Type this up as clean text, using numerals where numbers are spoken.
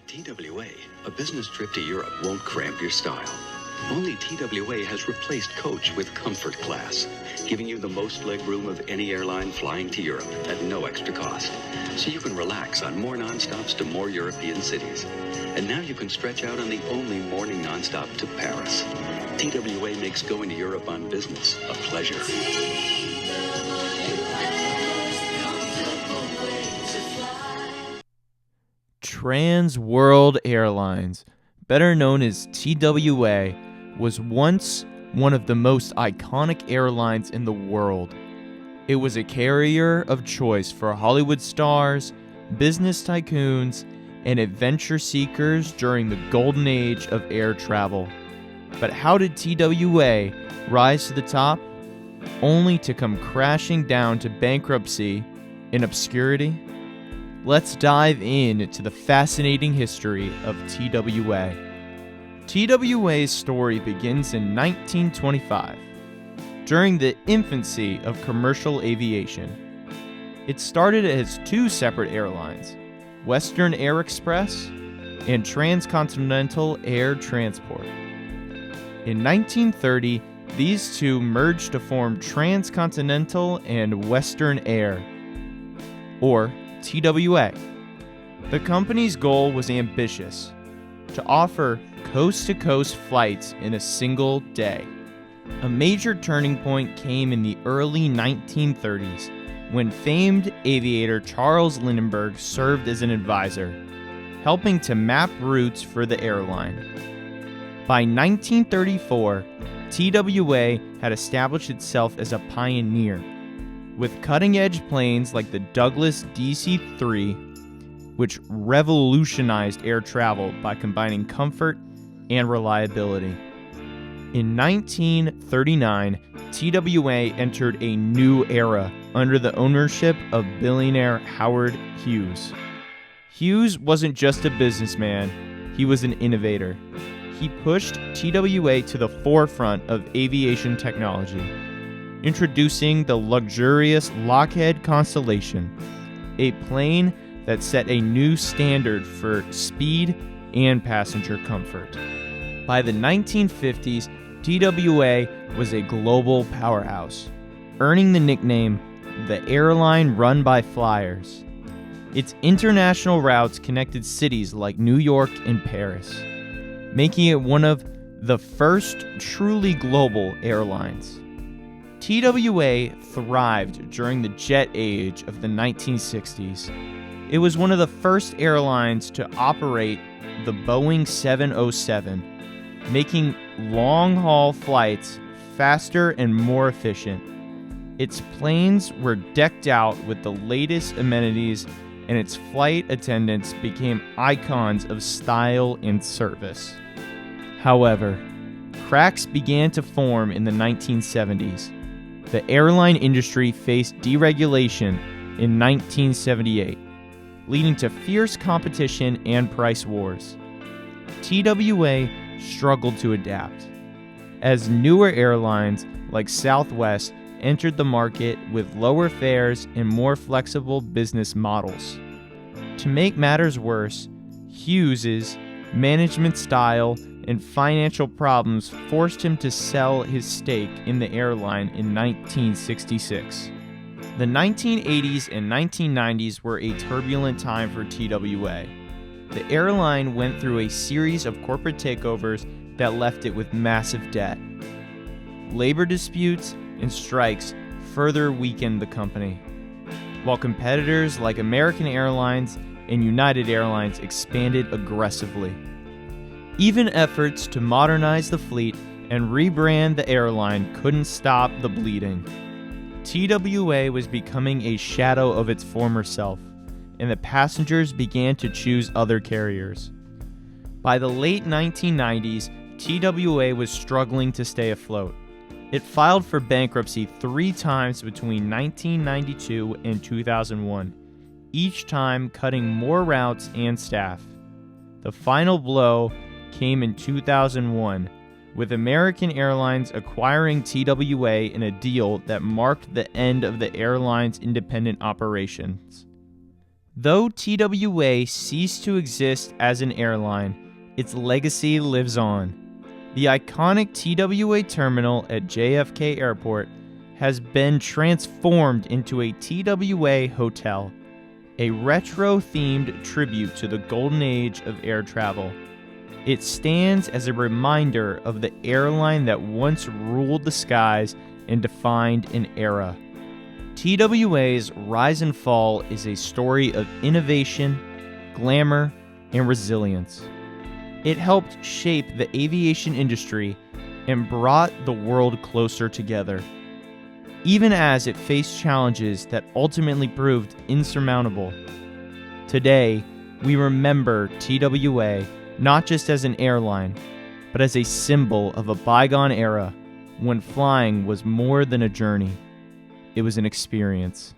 At TWA, a business trip to Europe won't cramp your style. Only TWA has replaced coach with comfort class, giving you the most legroom of any airline flying to Europe at no extra cost. So you can relax on more nonstops to more European cities. And now you can stretch out on the only morning nonstop to Paris. TWA makes going to Europe on business a pleasure. Trans World Airlines, better known as TWA, was once one of the most iconic airlines in the world. It was a carrier of choice for Hollywood stars, business tycoons, and adventure seekers during the golden age of air travel. But how did TWA rise to the top, only to come crashing down to bankruptcy in obscurity? Let's dive into the fascinating history of TWA. TWA's story begins in 1925, during the infancy of commercial aviation. It started as two separate airlines, Western Air Express and Transcontinental Air Transport. In 1930, these two merged to form Transcontinental and Western Air, or TWA. The company's goal was ambitious, to offer coast-to-coast flights in a single day. A major turning point came in the early 1930s when famed aviator Charles Lindbergh served as an advisor, helping to map routes for the airline. By 1934, TWA had established itself as a pioneer, with cutting-edge planes like the Douglas DC-3, which revolutionized air travel by combining comfort and reliability. In 1939, TWA entered a new era under the ownership of billionaire Howard Hughes. Hughes wasn't just a businessman, he was an innovator. He pushed TWA to the forefront of aviation technology, introducing the luxurious Lockheed Constellation, a plane that set a new standard for speed and passenger comfort. By the 1950s, TWA was a global powerhouse, earning the nickname the airline run by flyers. Its international routes connected cities like New York and Paris, making it one of the first truly global airlines. TWA thrived during the jet age of the 1960s. It was one of the first airlines to operate the Boeing 707, making long-haul flights faster and more efficient. Its planes were decked out with the latest amenities, and its flight attendants became icons of style and service. However, cracks began to form in the 1970s. The airline industry faced deregulation in 1978, leading to fierce competition and price wars. TWA struggled to adapt, as newer airlines like Southwest entered the market with lower fares and more flexible business models. To make matters worse, Hughes's management style and financial problems forced him to sell his stake in the airline in 1966. The 1980s and 1990s were a turbulent time for TWA. The airline went through a series of corporate takeovers that left it with massive debt. Labor disputes and strikes further weakened the company, while competitors like American Airlines and United Airlines expanded aggressively. Even efforts to modernize the fleet and rebrand the airline couldn't stop the bleeding. TWA was becoming a shadow of its former self, and the passengers began to choose other carriers. By the late 1990s, TWA was struggling to stay afloat. It filed for bankruptcy 3 times between 1992 and 2001, each time cutting more routes and staff. The final blow came in 2001, with American Airlines acquiring TWA in a deal that marked the end of the airline's independent operations. Though TWA ceased to exist as an airline, its legacy lives on. The iconic TWA terminal at JFK Airport has been transformed into a TWA hotel, a retro-themed tribute to the golden age of air travel. It stands as a reminder of the airline that once ruled the skies and defined an era. TWA's rise and fall is a story of innovation, glamour, and resilience. It helped shape the aviation industry and brought the world closer together, even as it faced challenges that ultimately proved insurmountable. Today, we remember TWA not just as an airline, but as a symbol of a bygone era when flying was more than a journey. It was an experience.